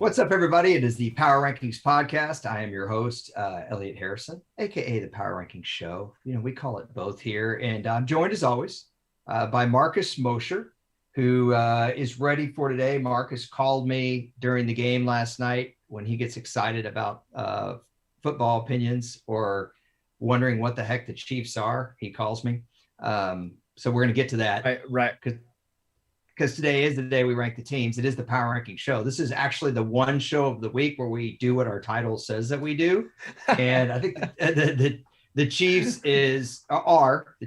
What's up, everybody? It is the Power Rankings podcast. I am your host, Elliot Harrison, aka the Power Rankings Show. We call it both here. And I'm joined, as always, by Marcus Mosher, who is ready for today. Marcus called me during the game last night when he gets excited about football opinions or wondering what the heck the Chiefs are. He calls me. So we're going to get to that. Right. Because today is the day we rank the teams. It is the Power Ranking Show. This is actually the one show of the week where we do what our title says that we do. And I think the Chiefs are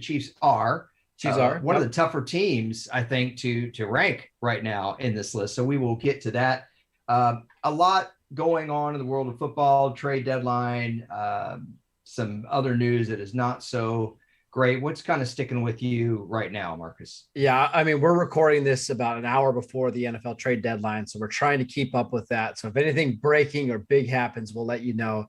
one of the tougher teams, I think, to rank right now in this list. So we will get to that. A lot going on in the world of football, trade deadline, some other news that is not so great. What's kind of sticking with you right now, Marcus? Yeah, I mean, we're recording this about an hour before the NFL trade deadline, so we're trying to keep up with that. So if anything breaking or big happens, we'll let you know.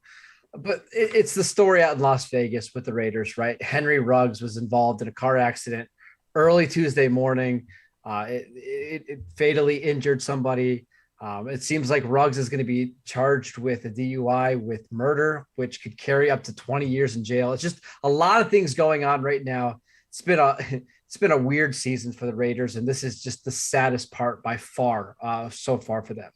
But it's the story out in Las Vegas with the Raiders, right? Henry Ruggs was involved in a car accident early Tuesday morning. It fatally injured somebody. It seems like Ruggs is going to be charged with a DUI with murder, which could carry up to 20 years in jail. It's just a lot of things going on right now. It's been a weird season for the Raiders, and this is just the saddest part by far so far for them.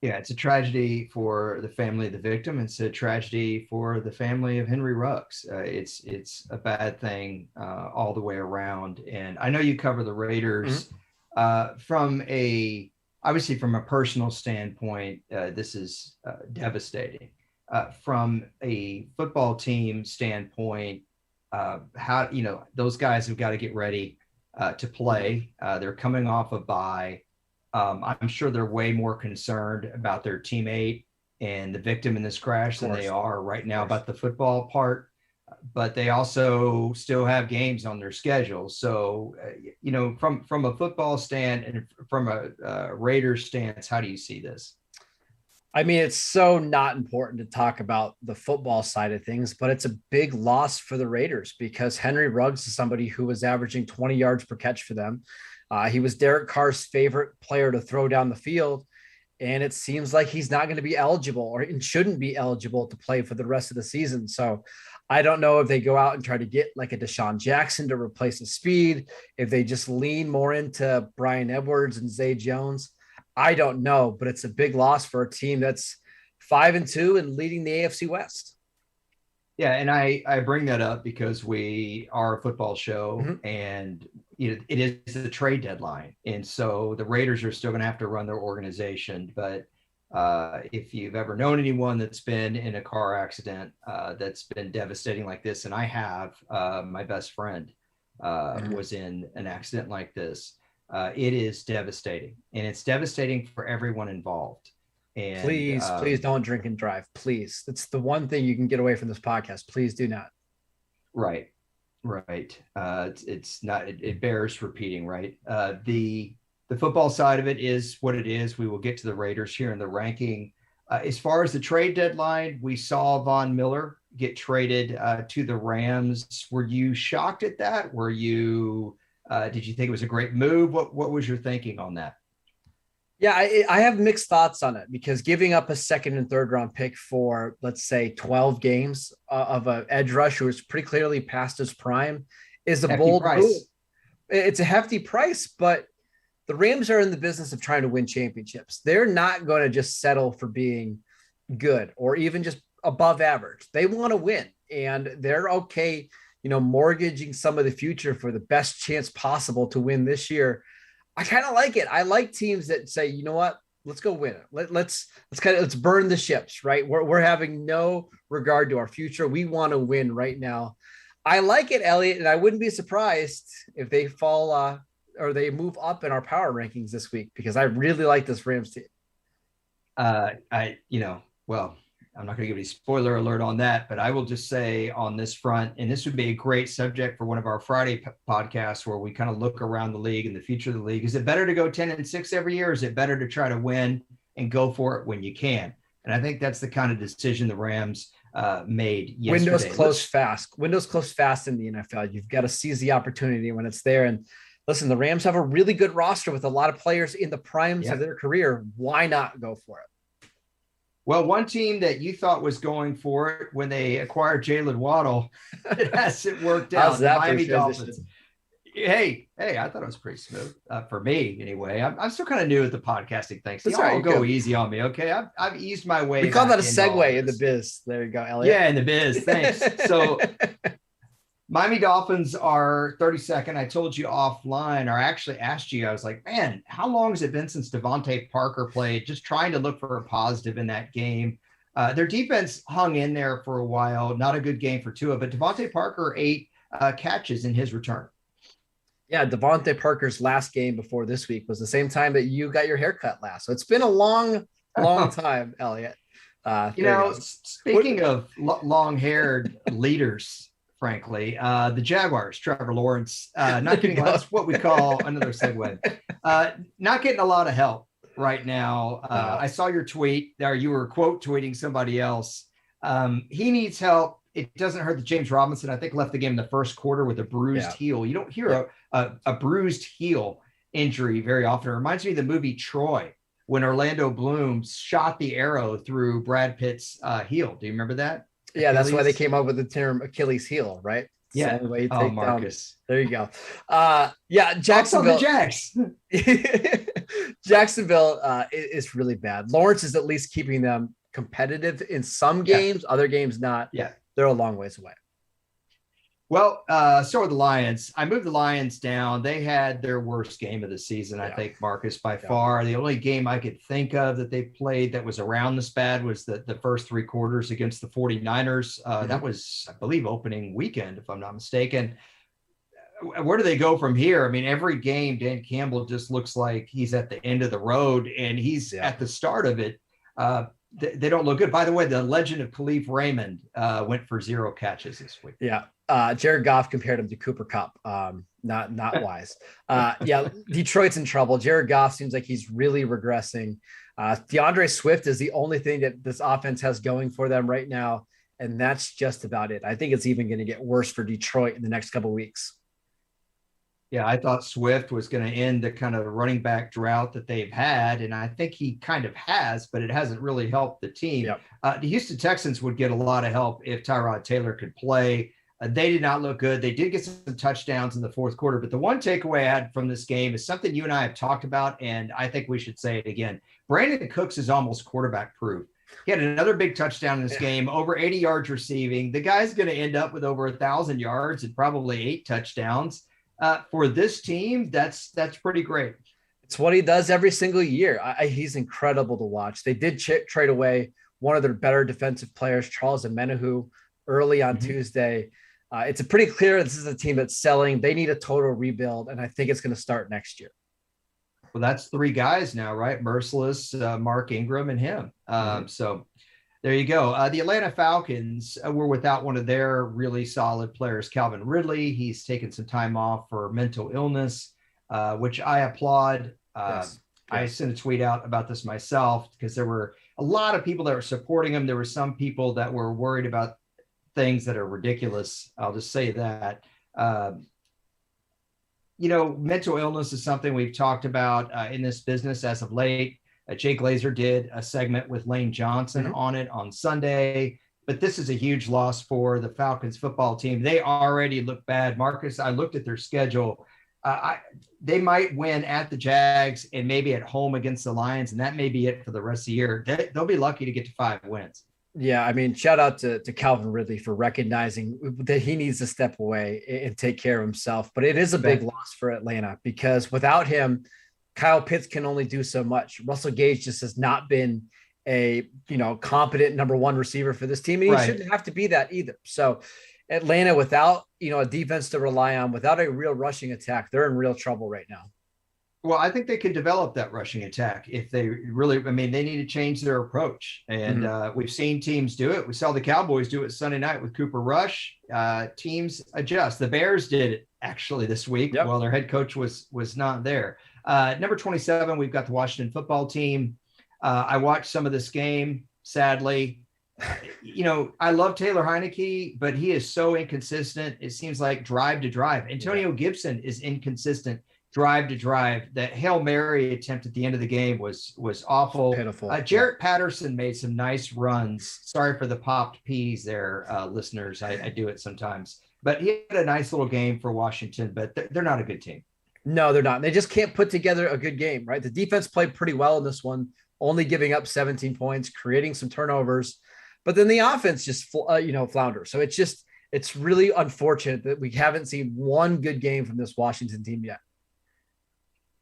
Yeah, it's a tragedy for the family of the victim. It's a tragedy for the family of Henry Ruggs. It's a bad thing all the way around. And I know you cover the Raiders obviously, from a personal standpoint, this is devastating. From a football team standpoint, those guys have got to get ready to play. They're coming off a bye. I'm sure they're way more concerned about their teammate and the victim in this crash than they are right now about the football part. But they also still have games on their schedule. So, from a football stand and from a Raiders stance, how do you see this? I mean, it's so not important to talk about the football side of things, but it's a big loss for the Raiders because Henry Ruggs is somebody who was averaging 20 yards per catch for them. He was Derek Carr's favorite player to throw down the field. And it seems like he's not going to be eligible or shouldn't be eligible to play for the rest of the season. So I don't know if they go out and try to get like a Deshaun Jackson to replace his speed, if they just lean more into Brian Edwards and Zay Jones. I don't know, but it's a big loss for a team that's 5-2 and leading the AFC West. Yeah, and I bring that up because we are a football show and it is the trade deadline. And so the Raiders are still going to have to run their organization. But if you've ever known anyone that's been in a car accident that's been devastating like this, and I have, my best friend was in an accident like this, it is devastating. And it's devastating for everyone involved. And please don't drink and drive. Please. That's the one thing you can get away from this podcast. Please do not. Right. It's not, it bears repeating, right? The football side of it is what it is. We will get to the Raiders here in the ranking. As far as the trade deadline, we saw Von Miller get traded to the Rams. Were you shocked at that? Did you think it was a great move? What was your thinking on that? Yeah, I have mixed thoughts on it because giving up a second and third round pick for, let's say, 12 games of an edge rush who is pretty clearly past his prime is a bold move. It's a hefty price, but the Rams are in the business of trying to win championships. They're not going to just settle for being good or even just above average. They want to win, and they're okay, mortgaging some of the future for the best chance possible to win this year. I kind of like it. I like teams that say, you know what, let's go win it. Let's burn the ships, right? We're having no regard to our future. We want to win right now. I like it, Elliot, and I wouldn't be surprised if they fall or they move up in our power rankings this week because I really like this Rams team. I'm not going to give any spoiler alert on that, but I will just say on this front, and this would be a great subject for one of our Friday podcasts where we kind of look around the league and the future of the league. Is it better to go 10-6 every year? Or is it better to try to win and go for it when you can? And I think that's the kind of decision the Rams made yesterday. Windows close fast in the NFL. You've got to seize the opportunity when it's there. And Listen, the Rams have a really good roster with a lot of players in the primes of their career. Why not go for it? Well, one team that you thought was going for it when they acquired Jalen Waddle, it hasn't worked out. How's that the Miami Dolphins. Hey, I thought it was pretty smooth for me anyway. I'm still kind of new at the podcasting thing. So y'all go easy on me, okay? I've eased my way. We call that a segue in the biz. There you go, Elliot. Yeah, in the biz. Thanks. So Miami Dolphins are 32nd. I told you offline, or actually asked you, I was like, man, how long has it been since Devontae Parker played? Just trying to look for a positive in that game. Their defense hung in there for a while. Not a good game for Tua, but Devontae Parker 8 catches in his return. Yeah, Devontae Parker's last game before this week was the same time that you got your haircut last. So it's been a long time, Elliot. Speaking of long-haired leaders, frankly, the Jaguars, Trevor Lawrence, not getting that's what we call another segue. Not getting a lot of help right now. I saw your tweet there. You were quote tweeting somebody else. He needs help. It doesn't hurt that James Robinson, I think, left the game in the first quarter with a bruised heel. You don't hear a bruised heel injury very often. It reminds me of the movie Troy, when Orlando Bloom shot the arrow through Brad Pitt's heel. Do you remember that? Yeah, that's why they came up with the term Achilles heel, right? Yeah. The way you take Marcus. Down. There you go. Jacksonville. Jacksonville is really bad. Lawrence is at least keeping them competitive in some games, other games not. Yeah. They're a long ways away. Well, so are the Lions. I moved the Lions down. They had their worst game of the season, I think, Marcus, by far. The only game I could think of that they played that was around this bad was the first 3 quarters against the 49ers. That was, I believe, opening weekend, if I'm not mistaken. Where do they go from here? I mean, every game, Dan Campbell just looks like he's at the end of the road, and he's at the start of it. They don't look good. By the way, the legend of Khalif Raymond went for 0 catches this week. Yeah. Jared Goff compared him to Cooper Kupp. Not wise. Detroit's in trouble. Jared Goff seems like he's really regressing. DeAndre Swift is the only thing that this offense has going for them right now, and that's just about it. I think it's even going to get worse for Detroit in the next couple of weeks. Yeah, I thought Swift was going to end the kind of running back drought that they've had, and I think he kind of has, but it hasn't really helped the team. The Houston Texans would get a lot of help if Tyrod Taylor could play. They did not look good. They did get some touchdowns in the fourth quarter, but the one takeaway I had from this game is something you and I have talked about, and I think we should say it again. Brandon Cooks is almost quarterback proof. He had another big touchdown in this game, over 80 yards receiving. The guy's going to end up with over 1,000 yards and probably 8 touchdowns. For this team, that's pretty great. It's what he does every single year. He's incredible to watch. They did trade away one of their better defensive players, Charles Omenihu, early on Tuesday. It's pretty clear this is a team that's selling. They need a total rebuild, and I think it's going to start next year. Well, that's 3 guys now, right? Merciless, Mark Ingram, and him. So there you go. The Atlanta Falcons were without one of their really solid players, Calvin Ridley. He's taken some time off for mental illness, which I applaud. I sent a tweet out about this myself because there were a lot of people that were supporting him. There were some people that were worried about things that are ridiculous. I'll just say that. Mental illness is something we've talked about in this business as of late. Jay Glazer did a segment with Lane Johnson on it on Sunday, but this is a huge loss for the Falcons football team. They already look bad. Marcus, I looked at their schedule. They might win at the Jags and maybe at home against the Lions, and that may be it for the rest of the year. They'll be lucky to get to 5 wins. Yeah, I mean, shout out to Calvin Ridley for recognizing that he needs to step away and take care of himself. But it is a big loss for Atlanta because without him, Kyle Pitts can only do so much. Russell Gage just has not been a competent number 1 receiver for this team, and he shouldn't have to be that either. So Atlanta, without a defense to rely on, without a real rushing attack, they're in real trouble right now. Well, I think they could develop that rushing attack if they really, they need to change their approach. And we've seen teams do it. We saw the Cowboys do it Sunday night with Cooper Rush. Teams adjust. The Bears did it actually this week while their head coach was not there. Number 27, we've got the Washington football team. I watched some of this game, sadly. I love Taylor Heineke, but he is so inconsistent. It seems like drive to drive. Antonio Gibson is inconsistent. drive to drive. That Hail Mary attempt at the end of the game was awful. Pitiful. Jarrett Patterson made some nice runs. Sorry for the popped peas there, listeners. I do it sometimes. But he had a nice little game for Washington, but they're not a good team. No, they're not. They just can't put together a good game, right? The defense played pretty well in this one, only giving up 17 points, creating some turnovers. But then the offense just, flounders. So it's really unfortunate that we haven't seen one good game from this Washington team yet.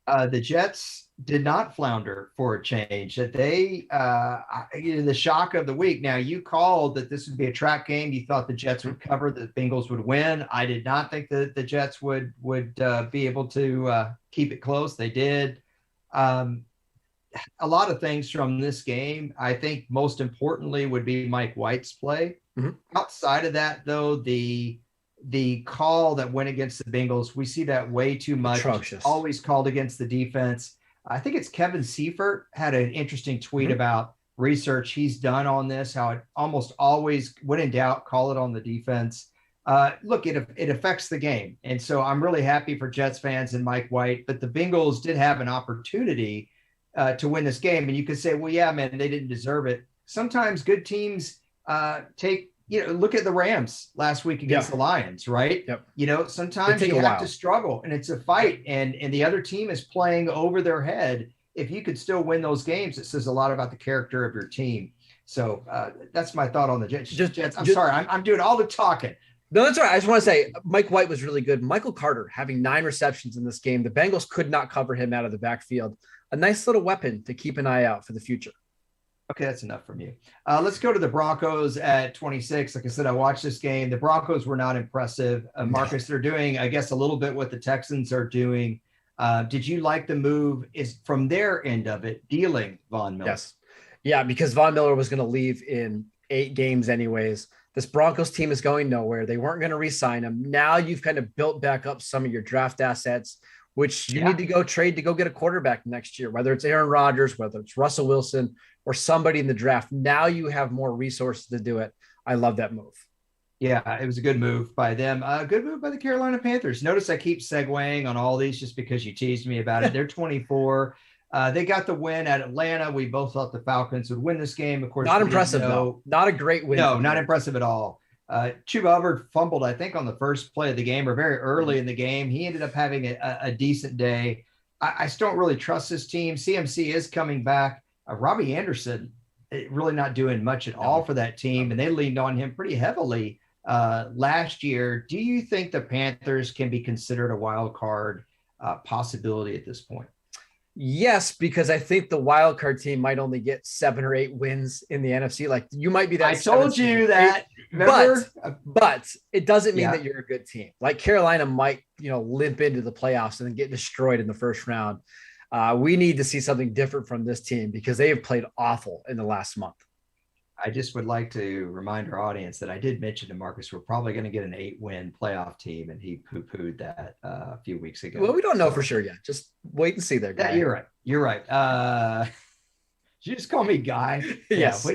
The Jets did not flounder for a change. That they, the shock of the week. Now, you called that this would be a trap game. You thought the Jets would cover, the Bengals would win. I did not think that the Jets would be able to keep it close. They did. A lot of things from this game. I think most importantly would be Mike White's play. Mm-hmm. Outside of that, though, the call that went against the Bengals, we see that way too much. Atrocious. Always called against the defense. I think it's Kevin Seifert had an interesting tweet about research he's done on this, how it almost always, when in doubt, call it on the defense. Look, it affects the game. And so I'm really happy for Jets fans and Mike White, but the Bengals did have an opportunity to win this game. And you could say, well, yeah, man, they didn't deserve it. Sometimes good teams look at the Rams last week against the Lions, right? Yep. Sometimes you have to struggle and it's a fight and the other team is playing over their head. If you could still win those games, it says a lot about the character of your team. So that's my thought on the Jets. I'm sorry. I'm doing all the talking. No, that's all right. I just want to say Mike White was really good. Michael Carter having 9 receptions in this game. The Bengals could not cover him out of the backfield. A nice little weapon to keep an eye out for the future. Okay, that's enough from you. Let's go to the Broncos at 26. Like I said, I watched this game. The Broncos were not impressive. Marcus, they're doing, I guess, a little bit what the Texans are doing. Did you like the move is from their end of it, dealing Von Miller? Yes. Yeah, because Von Miller was going to leave in 8 games anyways. This Broncos team is going nowhere. They weren't going to re-sign him. Now you've kind of built back up some of your draft assets, which you need to go trade to go get a quarterback next year, whether it's Aaron Rodgers, whether it's Russell Wilson, or somebody in the draft. Now you have more resources to do it. I love that move. Yeah, it was a good move by them. A good move by the Carolina Panthers. Notice I keep segueing on all these just because you teased me about it. They're 24. They got the win at Atlanta. We both thought the Falcons would win this game. Of course, not impressive though. Not a great win. No, not impressive at all. Chuba Hubbard fumbled, I think, on the first play of the game or very early in the game. He ended up having a decent day. I still don't really trust this team. CMC is coming back. Robbie Anderson really not doing much at all for that team, and they leaned on him pretty heavily last year. Do you think the Panthers can be considered a wild card possibility at this point? Yes, because I think the wild card team might only get 7 or 8 wins in the NFC. Like you might be that. I told you that, but it doesn't mean that you're a good team. Like Carolina might, limp into the playoffs and then get destroyed in the first round. We need to see something different from this team because they have played awful in the last month. I just would like to remind our audience that I did mention to Marcus we're probably going to get an 8-win playoff team, and he poo-pooed that a few weeks ago. Well, we don't know for sure yet. Just wait and see there, guy. Yeah, you're right. Did you just call me Guy? Yes. Yeah,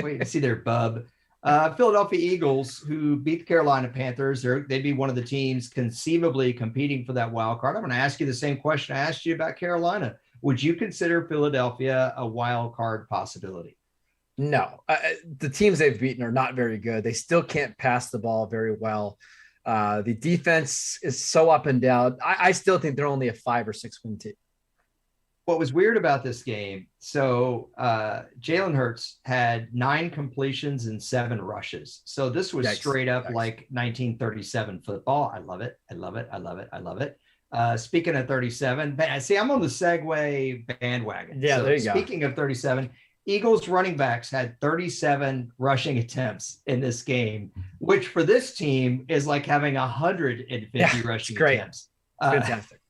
wait and see there, bub. Philadelphia Eagles, who beat the Carolina Panthers, they'd be one of the teams conceivably competing for that wild card. I'm going to ask you the same question I asked you about Carolina. Would you consider Philadelphia a wild card possibility? No, the teams they've beaten are not very good. They still can't pass the ball very well. The defense is so up and down. I still think they're only a 5 or 6 win team. What was weird about this game, so Jalen Hurts had 9 completions and 7 rushes. So this was straight up like 1937 football. I love it. Speaking of 37, see, I'm on the Segway bandwagon. Yeah, so there you go. Speaking of 37, Eagles running backs had 37 rushing attempts in this game, which for this team is like having 150 rushing attempts. Fantastic.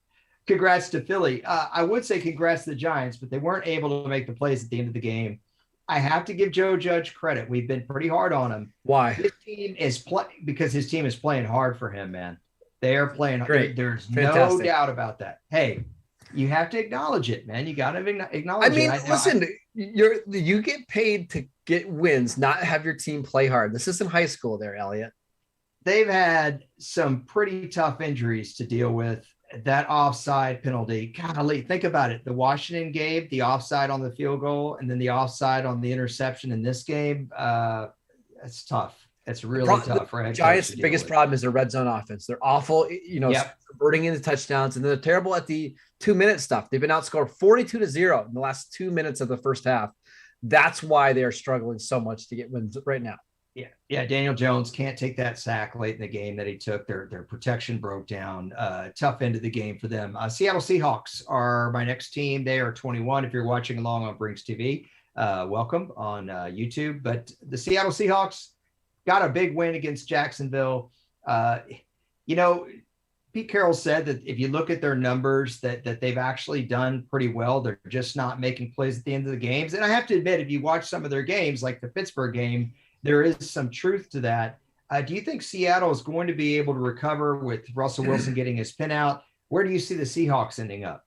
Congrats to Philly. I would say congrats to the Giants, but they weren't able to make the plays at the end of the game. I have to give Joe Judge credit. We've been pretty hard on him. Why? His team is because his team is playing hard for him, man. They are playing great. There's no doubt about that. Hey, you have to acknowledge it, man. You got to acknowledge it. Listen, you get paid to get wins, not have your team play hard. This isn't high school there, Elliot. They've had some pretty tough injuries to deal with. that offside penalty, golly, think about it. The Washington game, the offside on the field goal, and then the offside on the interception in this game. It's tough. It's really tough for a head coach. Giants' biggest problem is their red zone offense. They're awful, converting into touchdowns, and they're terrible at the 2-minute stuff. They've been outscored 42-0 in the last 2 minutes of the first half. That's why they are struggling so much to get wins right now. Yeah. Daniel Jones can't take that sack late in the game that he took. Their protection broke down. Tough end of the game for them. Seattle Seahawks are my next team. They are 21. If you're watching along on Brinks TV, welcome on YouTube. But the Seattle Seahawks got a big win against Jacksonville. Pete Carroll said that if you look at their numbers, that they've actually done pretty well. They're just not making plays at the end of the games. And I have to admit, if you watch some of their games, like the Pittsburgh game, there is some truth to that. Do you think Seattle is going to be able to recover with Russell Wilson getting his pin out? Where do you see the Seahawks ending up?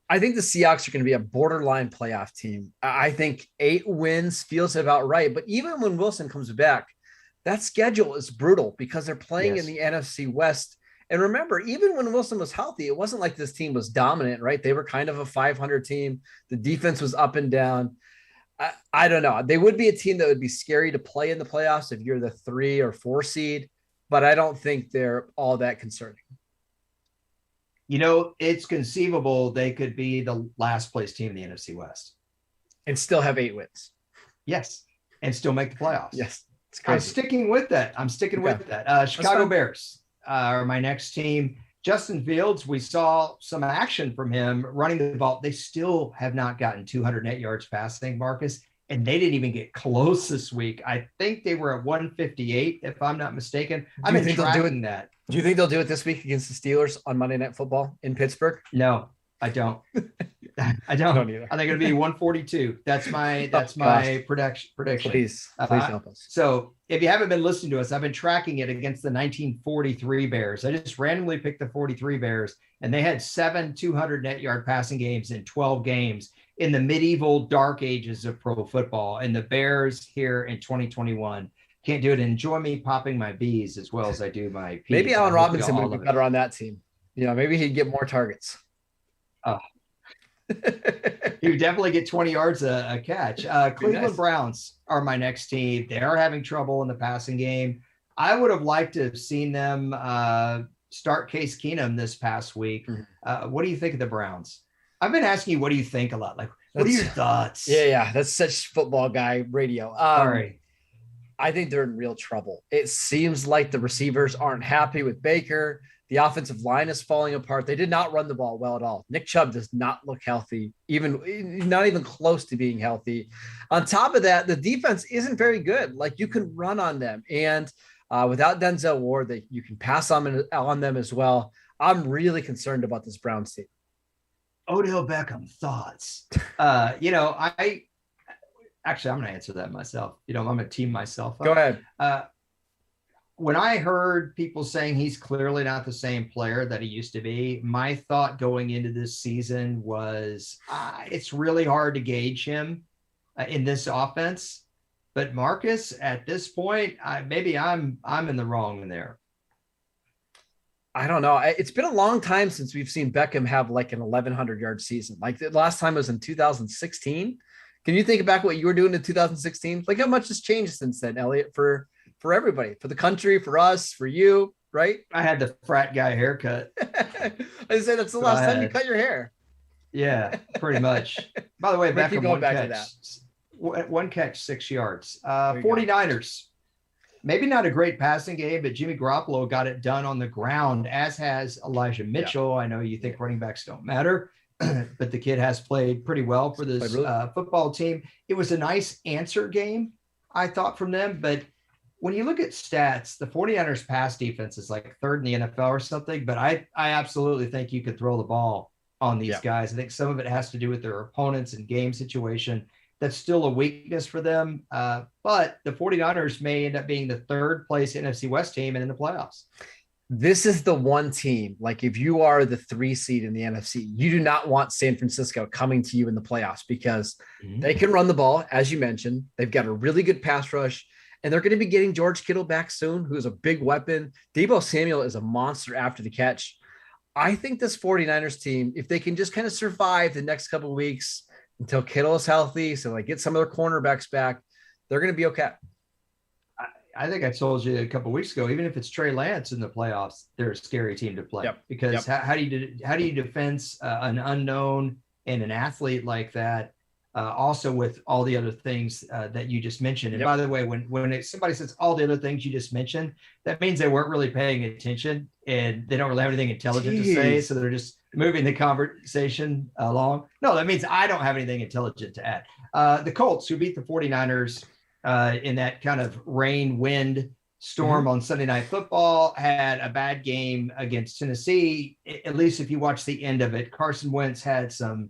I think the Seahawks are going to be a borderline playoff team. I think 8 wins feels about right. But even when Wilson comes back, that schedule is brutal because they're playing in the NFC West. And remember, even when Wilson was healthy, it wasn't like this team was dominant, right? They were kind of a 500 team. The defense was up and down. I don't know. They would be a team that would be scary to play in the playoffs if you're the 3 or 4 seed, but I don't think they're all that concerning. It's conceivable they could be the last place team in the NFC West. And still have 8 wins. Yes. And still make the playoffs. Yes. I'm sticking with that. Chicago Bears are my next team. Justin Fields, we saw some action from him running the ball. They still have not gotten 200 net yards passing, Marcus, and they didn't even get close this week. I think they were at 158, if I'm not mistaken. I've been tracking that. Do you think they'll do it this week against the Steelers on Monday Night Football in Pittsburgh? No, I don't. I don't either. I think it'll be 142. That's my prediction. Please help us. So if you haven't been listening to us, I've been tracking it against the 1943 Bears. I just randomly picked the 43 Bears, and they had 7 200 net yard passing games in 12 games in the medieval dark ages of pro football. And the Bears here in 2021 can't do it. Enjoy me popping my B's as well as I do my P's. Maybe Allen Robinson would be better on that team. Maybe he'd get more targets. He would definitely get 20 yards a catch. Cleveland Browns are my next team. They are having trouble in the passing game. I would have liked to have seen them start Case Keenum this past week. What do you think of the Browns? I've been asking you, what do you think a lot? Like, what are your thoughts? Yeah. That's such football guy radio. Sorry. I think they're in real trouble. It seems like the receivers aren't happy with Baker. The offensive line is falling apart. They did not run the ball well at all. Nick Chubb does not look healthy, not even close to being healthy. On top of that, the defense isn't very good. Like, you can run on them. And without Denzel Ward, you can pass on them as well. I'm really concerned about this Browns team. Odell Beckham, thoughts? Actually, I'm going to answer that myself. I'm going to team myself up. Go ahead. When I heard people saying he's clearly not the same player that he used to be, my thought going into this season was it's really hard to gauge him in this offense. But Marcus, at this point, maybe I'm in the wrong there. I don't know. It's been a long time since we've seen Beckham have like an 1,100-yard season. Like, the last time was in 2016. Can you think back what you were doing in 2016? Like, how much has changed since then, Elliot, for everybody, for the country, for us, for you, right? I had the frat guy haircut. I said that's the last time you cut your hair. Yeah, pretty much. By the way, Beckham, one catch, 6 yards. 49ers. Maybe not a great passing game, but Jimmy Garoppolo got it done on the ground, as has Elijah Mitchell. Yeah. I know you think running backs don't matter, but the kid has played pretty well for this football team. It was a nice answer game, I thought, from them. But when you look at stats, the 49ers pass defense is like 3rd in the NFL or something. But I absolutely think you could throw the ball on these guys. I think some of it has to do with their opponents and game situation. That's still a weakness for them. But the 49ers may end up being the 3rd place NFC West team and in the playoffs. This is the one team, like, if you are the 3 seed in the NFC, you do not want San Francisco coming to you in the playoffs because they can run the ball, as you mentioned. They've got a really good pass rush, and they're going to be getting George Kittle back soon, who's a big weapon. Deebo Samuel is a monster after the catch. I think this 49ers team, if they can just kind of survive the next couple of weeks until Kittle is healthy, so like get some of their cornerbacks back, they're going to be okay. I think I told you a couple of weeks ago, even if it's Trey Lance in the playoffs, they're a scary team to play because how do you defend an unknown and an athlete like that? Also with all the other things that you just mentioned. And by the way, when somebody says all the other things you just mentioned, that means they weren't really paying attention and they don't really have anything intelligent to say. So they're just moving the conversation along. No, that means I don't have anything intelligent to add. The Colts, who beat the 49ers in that kind of rain, wind storm on Sunday Night Football, had a bad game against Tennessee. At least if you watch the end of it, Carson Wentz had some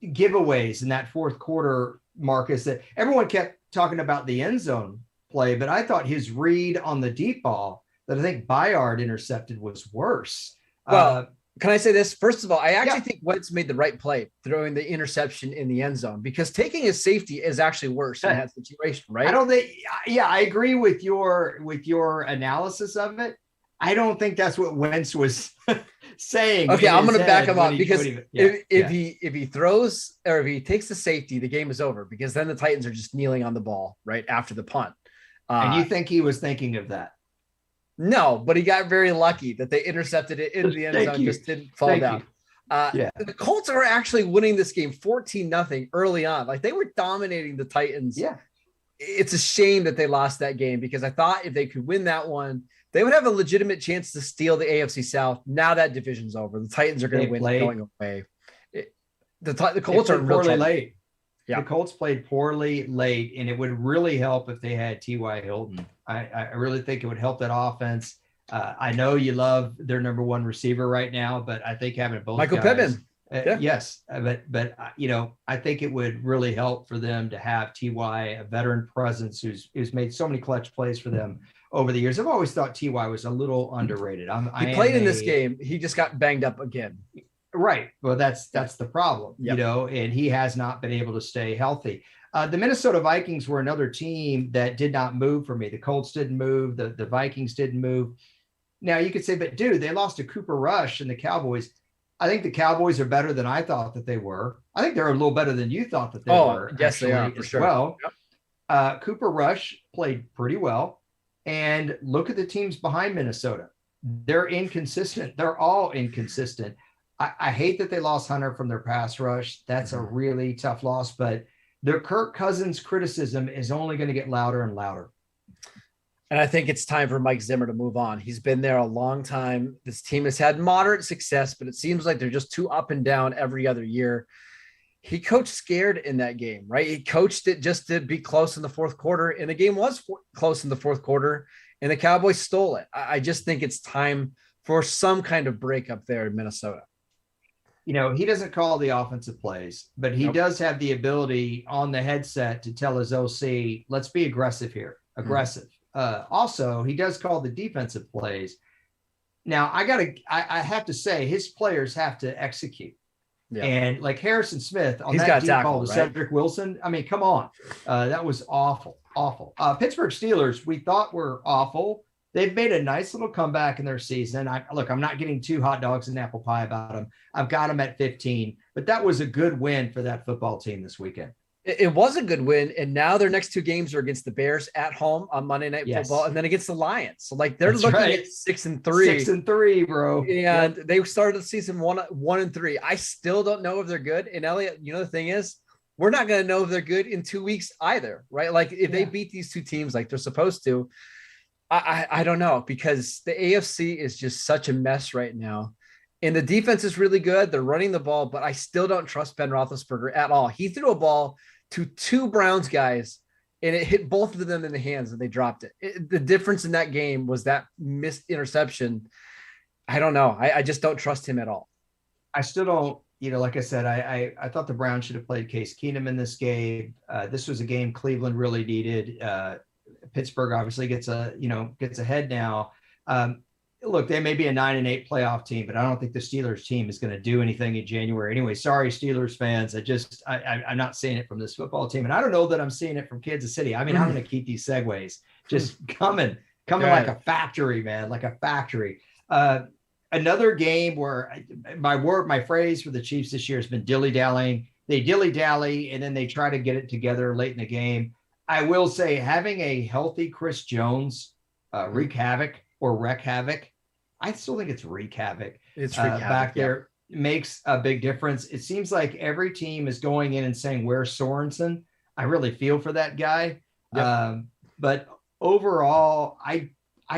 giveaways in that fourth quarter, Marcus, that everyone kept talking about the end zone play, but I thought his read on the deep ball that I think Bayard intercepted was worse. Well, can I say this? First of all, I actually think Wentz made the right play throwing the interception in the end zone, because taking his safety is actually worse in that situation, right? I don't think, I agree with your analysis of it. I don't think that's what Wentz was saying. Okay, I'm going to back him up because if he throws or if he takes the safety, the game is over, because then the Titans are just kneeling on the ball right after the punt. And you think he was thinking of that? No, but he got very lucky that they intercepted it into the end zone, just didn't fall down. The Colts are actually winning this game 14-0 early on. Like, they were dominating the Titans. Yeah. It's a shame that they lost that game, because I thought if they could win that one, they would have a legitimate chance to steal the AFC South. Now that division's over. The Titans are going to win going away. The Colts are poorly late. Yeah. The Colts played poorly late, and it would really help if they had T.Y. Hilton. I really think it would help that offense. I know you love their number one receiver right now, but I think having both Michael Pittman. Yes, but I think it would really help for them to have T.Y., a veteran presence who's made so many clutch plays for them over the years. I've always thought T.Y. was a little underrated. He played in this game. He just got banged up again. Right. Well, that's the problem, and he has not been able to stay healthy. The Minnesota Vikings were another team that did not move for me. The Colts didn't move. The Vikings didn't move. Now you could say, but dude, they lost to Cooper Rush and the Cowboys. I think the Cowboys are better than I thought that they were. I think they're a little better than you thought that they were. Yes, they are for sure. Well, Cooper Rush played pretty well. And look at the teams behind Minnesota. They're inconsistent. They're all inconsistent. I hate that they lost Hunter from their pass rush. That's a really tough loss, but their Kirk Cousins criticism is only going to get louder and louder. And I think it's time for Mike Zimmer to move on. He's been there a long time. This team has had moderate success, but it seems like they're just too up and down every other year. He coached scared in that game, right? He coached it just to be close in the fourth quarter, and the game was close in the fourth quarter, and the Cowboys stole it. I just think it's time for some kind of breakup there in Minnesota. He doesn't call the offensive plays, but he does have the ability on the headset to tell his OC, let's be aggressive here, aggressive. Also, he does call the defensive plays. Now, I have to say, his players have to execute. Yeah. And like Harrison Smith on that deep ball to Cedric Wilson, I mean, come on. That was awful. Pittsburgh Steelers, we thought were awful. They've made a nice little comeback in their season. I'm not getting too hot dogs and apple pie about them. I've got them at 15, but that was a good win for that football team this weekend. It was a good win, and now their next two games are against the Bears at home on Monday Night Football, and then against the Lions. So, like, they're looking at 6-3. 6-3, bro. And they started the season 1-3. I still don't know if they're good. And Elliot, the thing is, we're not going to know if they're good in 2 weeks either, right? Like, if they beat these two teams like they're supposed to, I don't know, because the AFC is just such a mess right now. And the defense is really good. They're running the ball, but I still don't trust Ben Roethlisberger at all. He threw a ball to two Browns guys, and it hit both of them in the hands, and they dropped it. The difference in that game was that missed interception. I don't know. I just don't trust him at all. I still don't, like I said, I thought the Browns should have played Case Keenum in this game. This was a game Cleveland really needed. Pittsburgh obviously gets ahead now. Look, they may be a 9-8 playoff team, but I don't think the Steelers team is going to do anything in January. Anyway, sorry, Steelers fans. I'm not seeing it from this football team. And I don't know that I'm seeing it from Kansas City. I mean, I'm going to keep these segues just coming like a factory, man, like a factory. another game where my phrase for the Chiefs this year has been dilly-dallying. They dilly-dally, and then they try to get it together late in the game. I will say having a healthy Chris Jones wreak havoc. I still think it's wreak havoc. It's wreak havoc, back there makes a big difference. It seems like every team is going in and saying, where's Sorensen? I really feel for that guy. Yep. But overall, I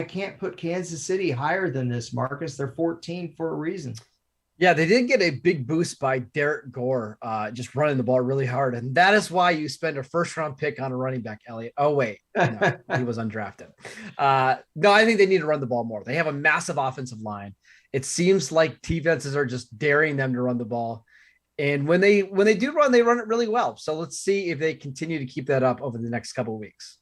can't put Kansas City higher than this, Marcus. They're 14 for a reason. Yeah, they did get a big boost by Derek Gore, just running the ball really hard. And that is why you spend a first-round pick on a running back, Elliot. Oh, wait. No, he was undrafted. No, I think they need to run the ball more. They have a massive offensive line. It seems like defenses are just daring them to run the ball. And when they do run, they run it really well. So let's see if they continue to keep that up over the next couple of weeks.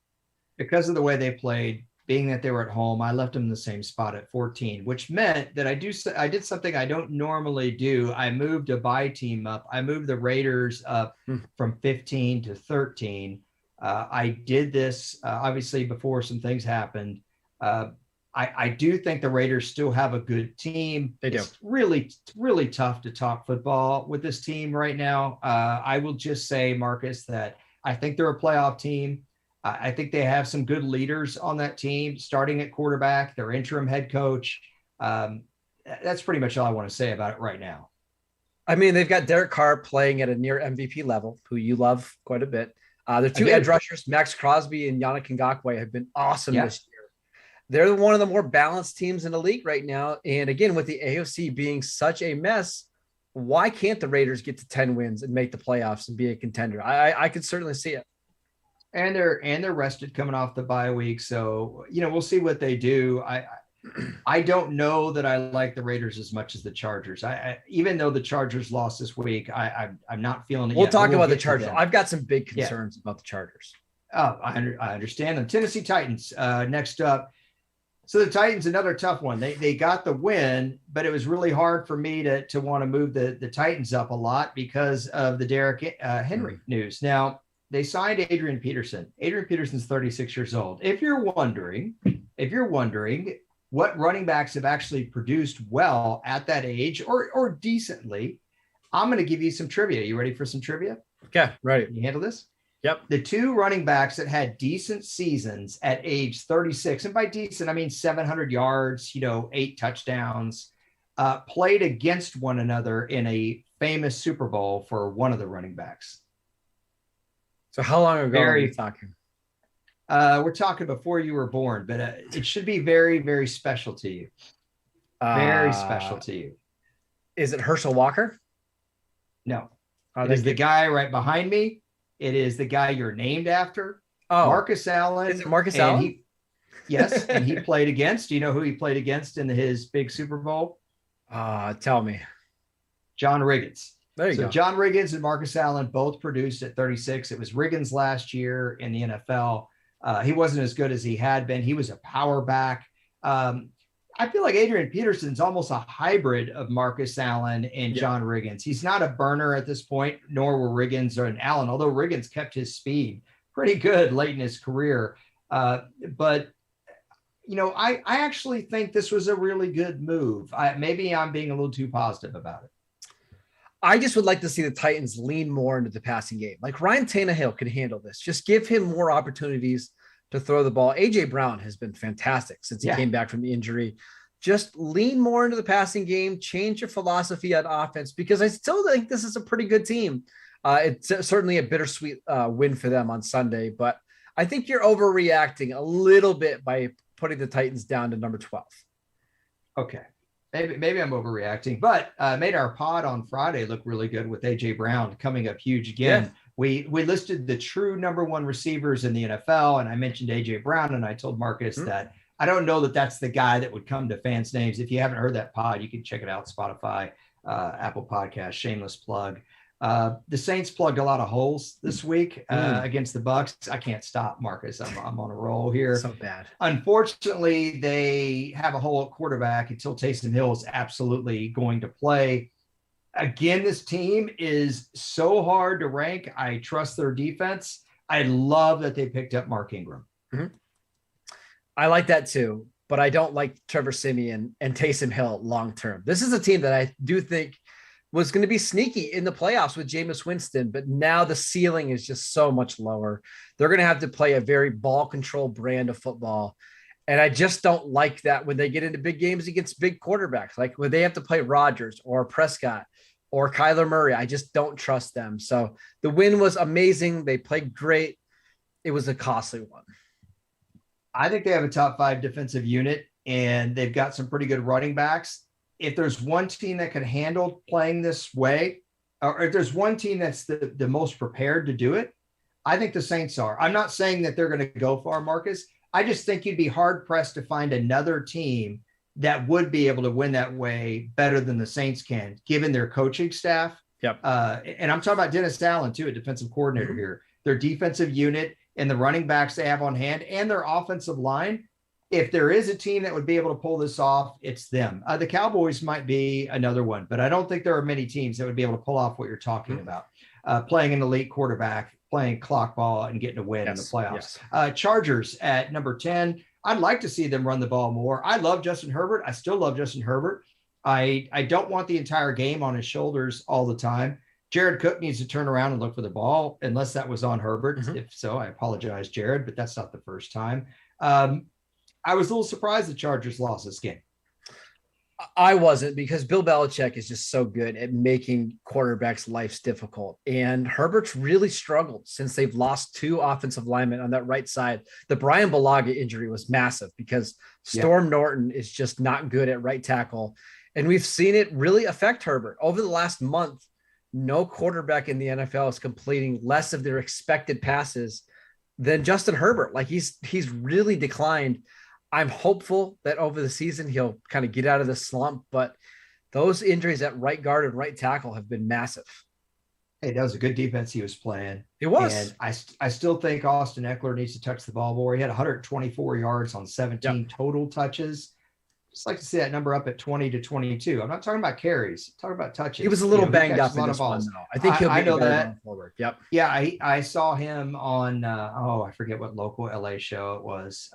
Because of the way they played, being that they were at home, I left them in the same spot at 14, which meant that I did something I don't normally do. I moved a bye team up. I moved the Raiders up from 15 to 13. I did this obviously before some things happened. I do think the Raiders still have a good team. They do. It's really tough to talk football with this team right now. I will just say, Marcus, that I think they're a playoff team. I think they have some good leaders on that team, starting at quarterback, their interim head coach. That's pretty much all I want to say about it right now. I mean, they've got Derek Carr playing at a near MVP level, who you love quite a bit. Their two edge rushers, Max Crosby and Yannick Ngakoue, have been awesome this year. They're one of the more balanced teams in the league right now. And again, with the AFC being such a mess, why can't the Raiders get to 10 wins and make the playoffs and be a contender? I could certainly see it. And they're rested coming off the bye week. So, we'll see what they do. I don't know that I like the Raiders as much as the Chargers. Even though the Chargers lost this week, I'm not feeling it. We'll talk about the Chargers. I've got some big concerns about the Chargers. Oh, I understand them. Tennessee Titans next up. So the Titans, another tough one. They got the win, but it was really hard for me to want to move the Titans up a lot because of the Derrick Henry news. Now, they signed Adrian Peterson. Adrian Peterson's 36 years old. If you're wondering what running backs have actually produced well at that age or decently, I'm going to give you some trivia. You ready for some trivia? Okay, ready. Can you handle this? Yep. The two running backs that had decent seasons at age 36, and by decent, I mean 700 yards, 8 touchdowns, played against one another in a famous Super Bowl for one of the running backs. So how long ago are we talking? We're talking before you were born, but it should be very, very special to you. Very special to you. Is it Herschel Walker? No. It is the guy right behind me. It is the guy you're named after. Oh, Marcus Allen. Is it Marcus Allen? Yes, and he played against. Do you know who he played against in his big Super Bowl? Tell me. John Riggins. There you go. John Riggins and Marcus Allen both produced at 36. It was Riggins last year in the NFL. He wasn't as good as he had been. He was a power back. I feel like Adrian Peterson's almost a hybrid of Marcus Allen and John Riggins. He's not a burner at this point, nor were Riggins or Allen, although Riggins kept his speed pretty good late in his career. But I actually think this was a really good move. Maybe I'm being a little too positive about it. I just would like to see the Titans lean more into the passing game. Like Ryan Tannehill could handle this. Just give him more opportunities to throw the ball. A.J. Brown has been fantastic since he came back from the injury. Just lean more into the passing game, change your philosophy on offense, because I still think this is a pretty good team. It's certainly a bittersweet win for them on Sunday, but I think you're overreacting a little bit by putting the Titans down to number 12. Okay. Maybe I'm overreacting, but made our pod on Friday look really good with A.J. Brown coming up huge again. Yeah. We listed the true number one receivers in the NFL, and I mentioned A.J. Brown, and I told Marcus that I don't know that that's the guy that would come to fans' names. If you haven't heard that pod, you can check it out, Spotify, Apple Podcast, shameless plug. The Saints plugged a lot of holes this week against the Bucks. I can't stop, Marcus. I'm on a roll here. So bad. Unfortunately, they have a hole at quarterback until Taysom Hill is absolutely going to play. Again, this team is so hard to rank. I trust their defense. I love that they picked up Mark Ingram. I like that too. but I don't like Trevor Siemian and Taysom Hill long term. This is a team that I do think was going to be sneaky in the playoffs with Jameis Winston, but now the ceiling is just so much lower. They're going to have to play a very ball control brand of football. And I just don't like that when they get into big games against big quarterbacks, like when they have to play Rodgers or Prescott or Kyler Murray. I just don't trust them. So the win was amazing. They played great. It was a costly one. I think they have a top 5 defensive unit, and they've got some pretty good running backs. If there's one team that can handle playing this way, or if there's one team that's the most prepared to do it, I think the Saints are. I'm not saying that they're going to go far, Marcus. I just think you'd be hard pressed to find another team that would be able to win that way better than the Saints can, given their coaching staff. Yep. And I'm talking about Dennis Allen too, a defensive coordinator here. Their defensive unit and the running backs they have on hand and their offensive line. If there is a team that would be able to pull this off, it's them. The Cowboys might be another one, but I don't think there are many teams that would be able to pull off what you're talking about. Playing an elite quarterback, playing clock ball, and getting a win in the playoffs. Chargers at number 10. I'd like to see them run the ball more. I love Justin Herbert. I still love Justin Herbert. I don't want the entire game on his shoulders all the time. Jared Cook needs to turn around and look for the ball, unless that was on Herbert. If so, I apologize, Jared, but that's not the first time. I was a little surprised the Chargers lost this game. I wasn't, because Bill Belichick is just so good at making quarterbacks' lives difficult. And Herbert's really struggled since they've lost 2 offensive linemen on that right side. The Brian Bulaga injury was massive because Storm Norton is just not good at right tackle. And we've seen it really affect Herbert. Over the last month, no quarterback in the NFL is completing less of their expected passes than Justin Herbert. Like he's really declined. I'm hopeful that over the season he'll kind of get out of the slump, but those injuries at right guard and right tackle have been massive. Hey, that was a good defense he was playing. It was. And I still think Austin Eckler needs to touch the ball more. He had 124 yards on 17 total touches. Just like to see that number up at 20 to 22. I'm not talking about carries. I'm talking about touches. He was a little banged up in this one, though. I think he'll be know that. Going forward. Yep. Yeah, I saw him on, I forget what local LA show it was,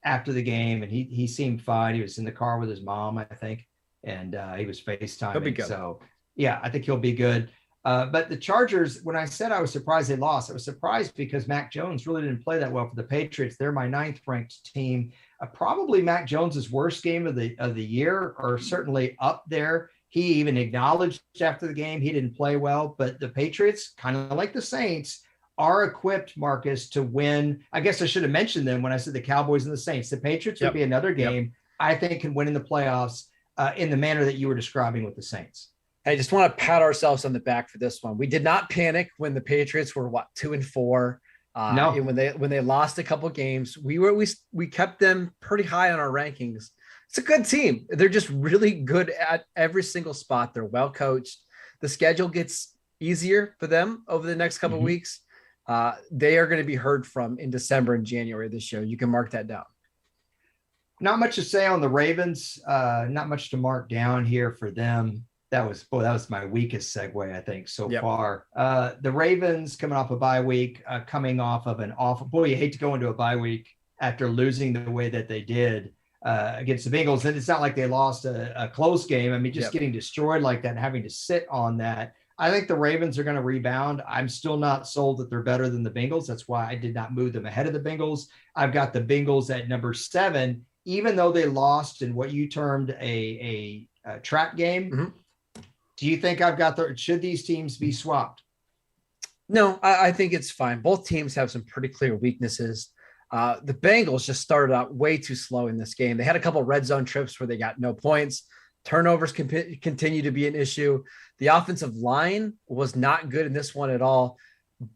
after the game, and he seemed fine. He was in the car with his mom, I think, and he was FaceTiming. He'll be good. So, yeah, I think he'll be good. But the Chargers, when I said I was surprised they lost, I was surprised because Mac Jones really didn't play that well for the Patriots. They're my 9th ranked team. Probably Mac Jones's worst game of the year, or certainly up there. He even acknowledged after the game he didn't play well. But the Patriots, kind of like the Saints, are equipped, Marcus, to win. I guess I should have mentioned them when I said the Cowboys and the Saints. The Patriots would be another game I think can win in the playoffs in the manner that you were describing with the Saints. I just want to pat ourselves on the back for this one. We did not panic when the Patriots were 2-4. No. And when they lost a couple games, we kept them pretty high on our rankings. It's a good team. They're just really good at every single spot. They're well coached. The schedule gets easier for them over the next couple of weeks. They are going to be heard from in December and January this year. You can mark that down. Not much to say on the Ravens. Not much to mark down here for them. That was my weakest segue, I think, so far. The Ravens coming off a bye week, coming off of an awful. Boy, you hate to go into a bye week after losing the way that they did against the Bengals. And it's not like they lost a close game. I mean, just getting destroyed like that and having to sit on that. I think the Ravens are going to rebound. I'm still not sold that they're better than the Bengals. That's why I did not move them ahead of the Bengals. I've got the Bengals at number 7, even though they lost in what you termed a trap game. Do you think should these teams be swapped? No, I think it's fine. Both teams have some pretty clear weaknesses. The Bengals just started out way too slow in this game. They had a couple red zone trips where they got no points. Turnovers continue to be an issue. The offensive line was not good in this one at all.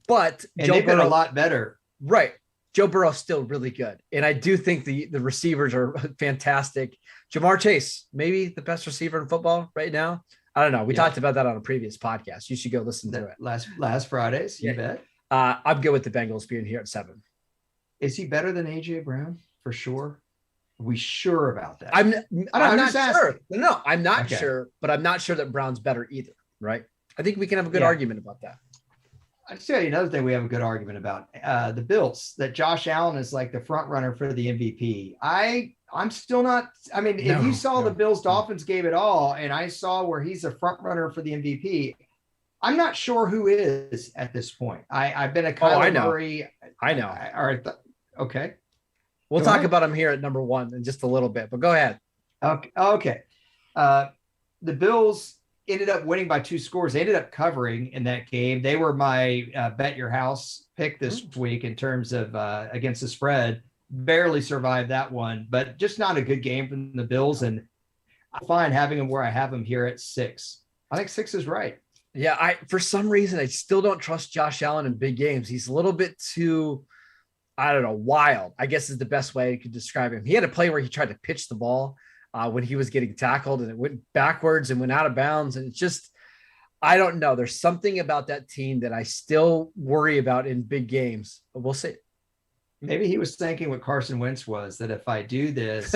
But they've been a lot better. Right. Joe Burrow's still really good. And I do think the receivers are fantastic. Jamar Chase, maybe the best receiver in football right now. I don't know. We talked about that on a previous podcast. You should go listen to it. Last Fridays, you bet. I'm good with the Bengals being here at 7. Is he better than A.J. Brown? For sure. Are we sure about that? I'm not sure. No, I'm not sure, but I'm not sure that Brown's better either, right? I think we can have a good argument about that. I'll tell you another thing we have a good argument about. The Bills, that Josh Allen is like the front runner for the MVP. I'm still not. I mean, if you saw the Bills Dolphins game at all, and I saw where he's a front runner for the MVP, I'm not sure who is at this point. I've been a Kyler Murray. I know. All right. Okay. We'll talk about him here at number 1 in just a little bit, but go ahead. Okay. The Bills ended up winning by 2 scores. They ended up covering in that game. They were my bet your house pick this week in terms of against the spread. Barely survived that one, but just not a good game from the Bills. And I'm fine having them where I have them here at 6. I think 6 is right. Yeah, for some reason, I still don't trust Josh Allen in big games. He's a little bit too, I don't know, wild, I guess is the best way I could describe him. He had a play where he tried to pitch the ball when he was getting tackled, and it went backwards and went out of bounds. And it's just, I don't know. There's something about that team that I still worry about in big games, but we'll see. Maybe he was thinking what Carson Wentz was, that if I do this,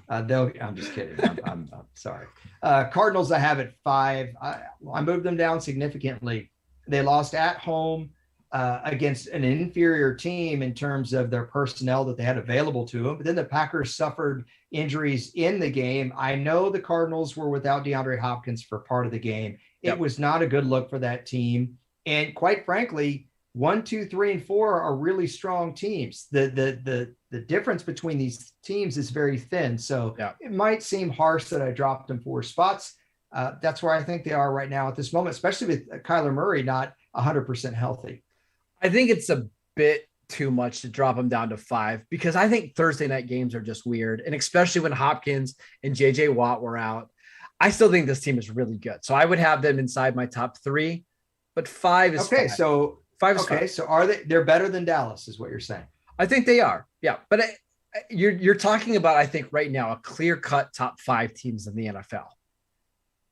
I'm just kidding. I'm sorry. Cardinals, I have at 5. I moved them down significantly. They lost at home against an inferior team in terms of their personnel that they had available to them. But then the Packers suffered injuries in the game. I know the Cardinals were without DeAndre Hopkins for part of the game. It was not a good look for that team. And quite frankly, 1, 2, 3, and 4 are really strong teams. The difference between these teams is very thin. So it might seem harsh that I dropped them 4 spots. That's where I think they are right now at this moment, especially with Kyler Murray not 100% healthy. I think it's a bit too much to drop them down to 5, because I think Thursday night games are just weird. And especially when Hopkins and JJ Watt were out, I still think this team is really good. So I would have them inside my top 3, but 5 is okay. fine. So 5 is fine. So are they're better than Dallas is what you're saying? I think they are. Yeah. But you're talking about, I think right now, a clear cut top 5 teams in the NFL.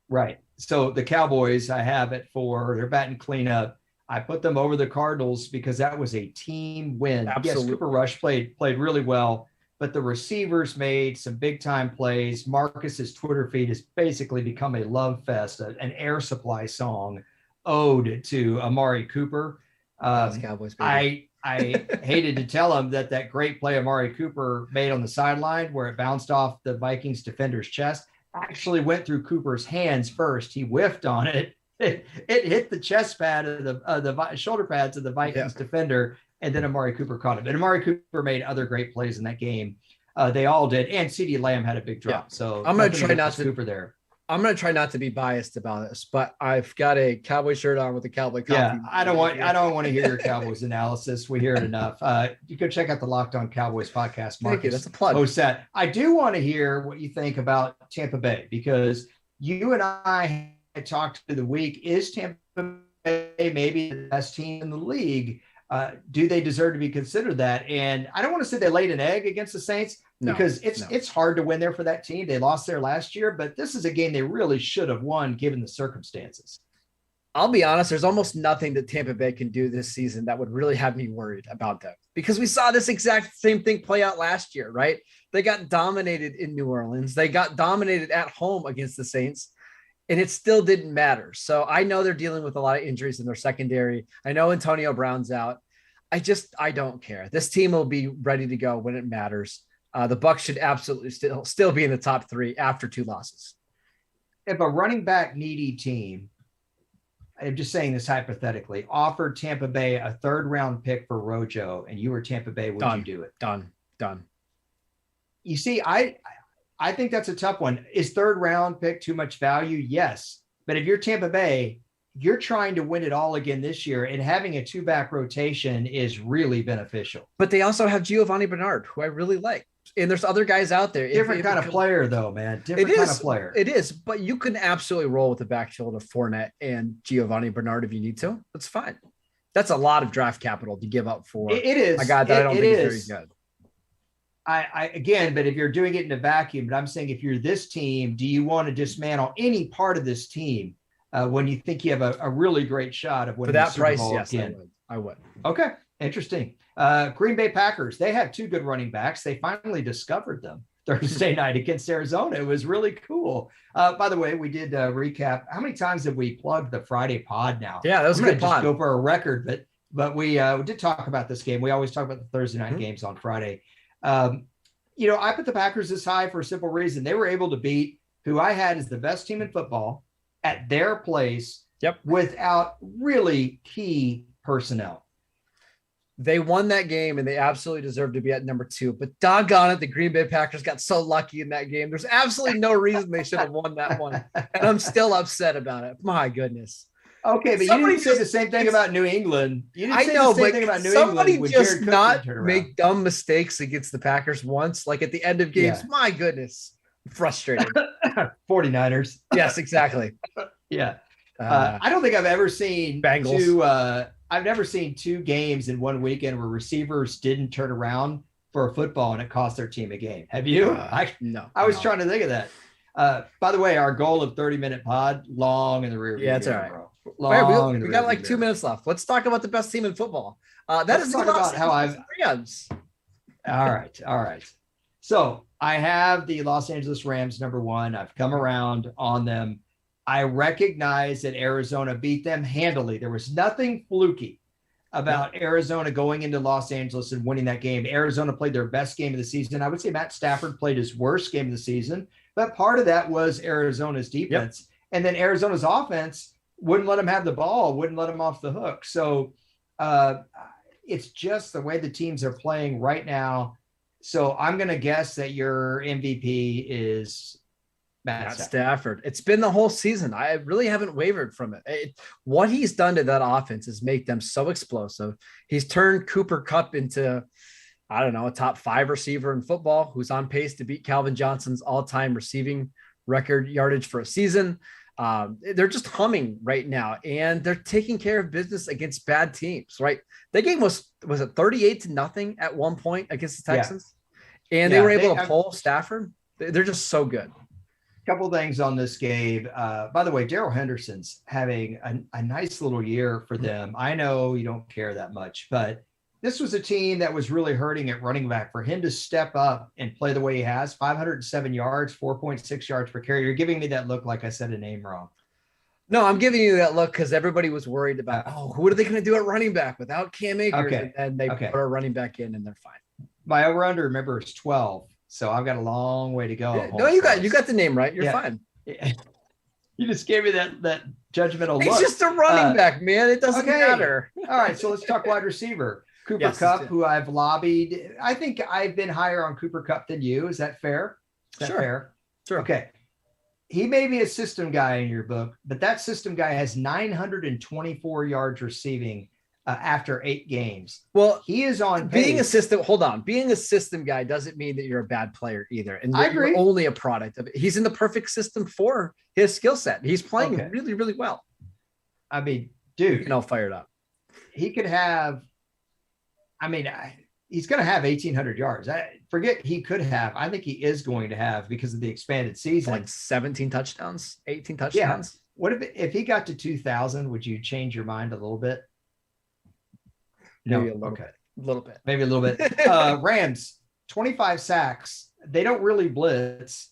Right. So the Cowboys I have at 4, they're batting cleanup. I put them over the Cardinals because that was a team win. Absolutely. Yes, Cooper Rush played really well, but the receivers made some big time plays. Marcus's Twitter feed has basically become a love fest, an Air Supply song ode to Amari Cooper. Cowboys, baby. I hated to tell him that great play Amari Cooper made on the sideline where it bounced off the Vikings defender's chest actually went through Cooper's hands first. He whiffed on it. It hit the chest pad of the shoulder pads of the Vikings defender, and then Amari Cooper caught it. And Amari Cooper made other great plays in that game. They all did, and CeeDee Lamb had a big drop. So I'm going to try not to Cooper there. I'm going to try not to be biased about this, but I've got a Cowboy shirt on with a Cowboy coffee. Yeah, I don't want to hear your Cowboys analysis. We hear it enough. You can check out the Locked On Cowboys podcast. Marcus, thank you. That's a plug. Osett. I do want to hear what you think about Tampa Bay, because you and I had talked through the week. Is Tampa Bay maybe the best team in the league? Do they deserve to be considered that? And I don't want to say they laid an egg against the Saints, because it's hard to win there for that team. They lost there last year, but this is a game they really should have won given the circumstances. I'll be honest, there's almost nothing that Tampa Bay can do this season that would really have me worried about them, because we saw this exact same thing play out last year, right? They got dominated in New Orleans. They got dominated at home against the Saints, and it still didn't matter. So I know they're dealing with a lot of injuries in their secondary. I know Antonio Brown's out. I don't care. This team will be ready to go when it matters. The Bucs should absolutely still be in the top 3 after 2 losses. If a running back needy team, I'm just saying this hypothetically, offered Tampa Bay a 3rd round pick for Rojo, and you were Tampa Bay, would you do it? Done. You see, I think that's a tough one. Is 3rd round pick too much value? Yes. But if you're Tampa Bay, you're trying to win it all again this year, and having a 2-back rotation is really beneficial. But they also have Giovanni Bernard, who I really like. And there's other guys out there. Different kind of player, though, man. Different kind of player. It is, but you can absolutely roll with the backfield of Fournette and Giovanni Bernard if you need to. That's fine. That's a lot of draft capital to give up for it is a guy that I don't think is very good. Again, but if you're doing it in a vacuum, but I'm saying if you're this team, do you want to dismantle any part of this team when you think you have a really great shot of winning for that the Super price? Bowl Yes, again? I would. Okay, interesting. Green Bay Packers, they have 2 good running backs. They finally discovered them. Thursday night against Arizona. It was really cool. By the way, we did recap. How many times have we plugged the Friday pod now? Yeah, that was a good pod. Just go for a record, but we did talk about this game. We always talk about the Thursday night games on Friday. You know, I put the Packers this high for a simple reason. They were able to beat who I had as the best team in football at their place without really key personnel. They won that game and they absolutely deserved to be at number 2. But doggone it, the Green Bay Packers got so lucky in that game. There's absolutely no reason they should have won that one. And I'm still upset about it. My goodness. Okay, but you didn't say the same thing about New England. You didn't say the same thing about New somebody England. Just not make dumb mistakes against the Packers once, like at the end of games. Yeah. My goodness. I'm frustrated. 49ers. Yes, exactly. Yeah. I don't think I've ever seen Bengals. I've never seen 2 games in one weekend where receivers didn't turn around for a football and it cost their team a game. Have you? No. I was trying to think of that. By the way, our goal of 30-minute pod, long in the rear. Yeah, that's all right. Bro. Long we got like 2 minutes left. Let's talk about the best team in football. Let's talk about how I've. Rams. All right. So I have the Los Angeles Rams number 1. I've come around on them. I recognize that Arizona beat them handily. There was nothing fluky about Arizona going into Los Angeles and winning that game. Arizona played their best game of the season. I would say Matt Stafford played his worst game of the season, but part of that was Arizona's defense. And then Arizona's offense wouldn't let them have the ball, wouldn't let them off the hook. So it's just the way the teams are playing right now. So I'm going to guess that your MVP is Matt Stafford. It's been the whole season. I really haven't wavered from it. What he's done to that offense is make them so explosive. He's turned Cooper Kupp into, I don't know, a top 5 receiver in football who's on pace to beat Calvin Johnson's all-time receiving record yardage for a season. They're just humming right now, and they're taking care of business against bad teams, right? That game was it 38-0 at one point against the Texans? Yeah. And they were able to pull Stafford. They're just so good. Couple things on this game. By the way, Darrell Henderson's having a nice little year for them. I know you don't care that much, but this was a team that was really hurting at running back. For him to step up and play the way he has, 507 yards, 4.6 yards per carry. You're giving me that look like I said a name wrong. No, I'm giving you that look because everybody was worried about, who are they going to do at running back without Cam Akers? Okay. And they put a running back in and they're fine. My over-under, remember, is 12. So I've got a long way to go. No, you got the name right. You're fine. Yeah. You just gave me that judgmental look. It's just a running back, man. It doesn't matter. All right, so let's talk wide receiver. Cooper Kupp, who I've lobbied. I think I've been higher on Cooper Kupp than you. Is that fair? Fair? Sure. Okay. He may be a system guy in your book, but that system guy has 924 yards receiving after 8 games. Well, he is on being pace. a system. Hold on. Being a system guy doesn't mean that you're a bad player either. And I agree. You're only a product of it. He's in the perfect system for his skill set. He's playing really, really well. I mean, dude, all fired up. He could have, he's going to have 1,800 yards. Forget he could have. I think he is going to have because of the expanded season. Like 17 touchdowns, 18 touchdowns. Yeah. What if he got to 2,000? Would you change your mind a little bit? Maybe No. A little bit. Maybe a little bit. Rams, 25 sacks. They don't really blitz.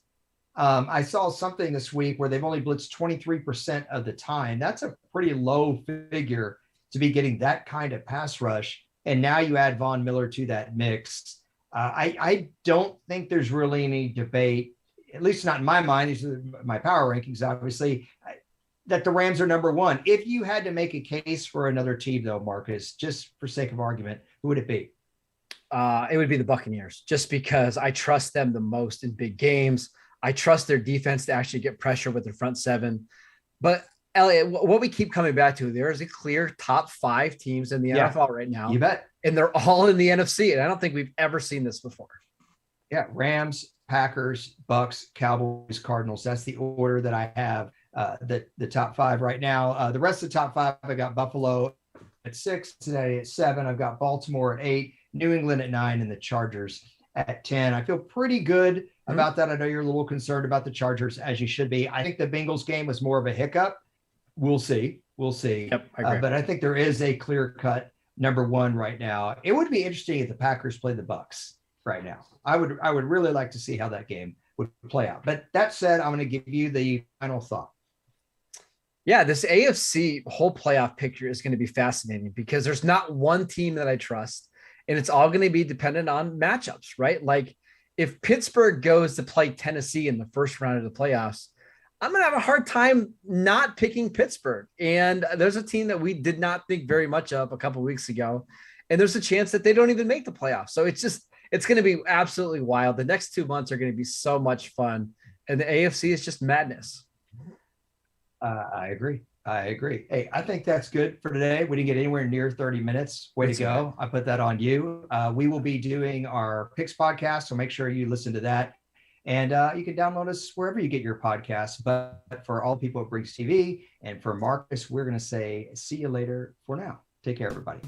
I saw something this week where they've only blitzed 23% of the time. That's a pretty low figure to be getting that kind of pass rush. And now you add Von Miller to that mix. I don't think there's really any debate, at least not in my mind. These are my power rankings, obviously, that the Rams are number 1. If you had to make a case for another team, though, Marcus, just for sake of argument, who would it be? It would be the Buccaneers, just because I trust them the most in big games. I trust their defense to actually get pressure with their front 7. But Elliot, what we keep coming back to, there is a clear top 5 teams in the NFL right now. You bet. And they're all in the NFC. And I don't think we've ever seen this before. Yeah. Rams, Packers, Bucks, Cowboys, Cardinals. That's the order that I have. The top 5 right now. The rest of the top 5, I got Buffalo at 6, Cincinnati at 7. I've got Baltimore at 8, New England at 9, and the Chargers at 10. I feel pretty good about that. I know you're a little concerned about the Chargers, as you should be. I think the Bengals game was more of a hiccup. We'll see. Yep, I agree. But I think there is a clear-cut number 1 right now. It would be interesting if the Packers play the Bucks. right now. I would really like to see how that game would play out. But that said, I'm going to give you the final thought. Yeah, this AFC whole playoff picture is going to be fascinating because there's not one team that I trust, and it's all going to be dependent on matchups, right? Like if Pittsburgh goes to play Tennessee in the first round of the playoffs, I'm going to have a hard time not picking Pittsburgh. And there's a team that we did not think very much of a couple of weeks ago, and there's a chance that they don't even make the playoffs. So it's going to be absolutely wild. The next 2 months are going to be so much fun, and the AFC is just madness. I agree. Hey, I think that's good for today. We didn't get anywhere near 30 minutes. Way to go. I put that on you. We will be doing our picks podcast, so make sure you listen to that. And you can download us wherever you get your podcasts. But for all people at Briggs TV and for Marcus, we're going to say see you later for now. Take care, everybody.